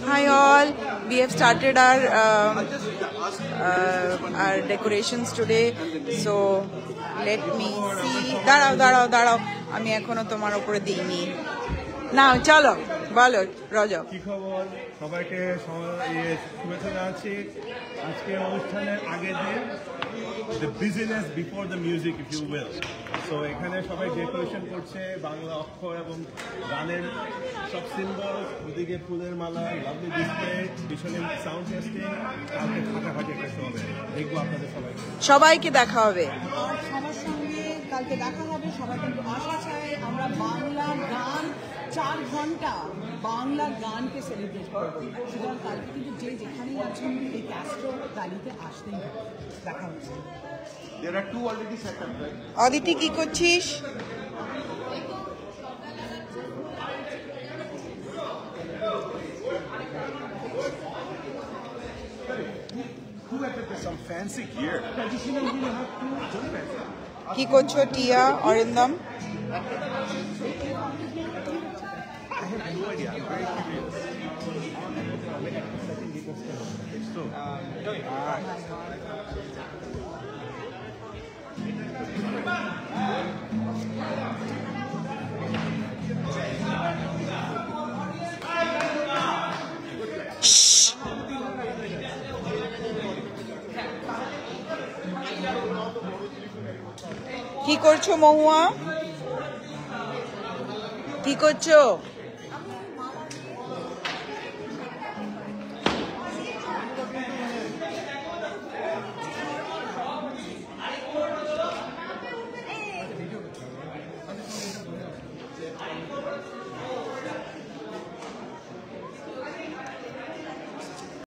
Hi all, we have started our decorations today, so let me see. দাঁড়াও আমি এখনো তোমার উপরে দিইনি। না চলো বলো রজব কি খবর, সবাইকে শুভেচ্ছা জানাচ্ছি। আজকে অনুষ্ঠানের আগের দিন, the busyness before the music if you will. So এখানে সবাই ডেকোরেশন করছে, বাংলা অক্ষর এবং গানের সব সিম্বল, ওদিকে ফুলের মালা, লাভলি ডিসপ্লে, পিছনে সাউন্ড টেস্টিং, কালকে ফাটাফাটি একটা শো হবে, দেখবো আপনাদের সবাইকে দেখা হবে। সবার সঙ্গে কালকে দেখা হবে, সবাই কিন্তু আশা চাই আমরা বাংলা গান 4 ঘন্টা বাংলা গানকে সেলিব্রেট করবো। সুতরাং কালকে কিন্তু যে যেখানেই আছেন এই ক্যাস্ট্রো ভ্যালিতে আসতেই হবে। দেখা হচ্ছে। There are 2 already set up, right? Aditi কি করছিস? Some fancy gear. কি করছো টিয়া, Arindam? I have no idea. I'm very curious. কি করছো মহুয়া, কি করছো?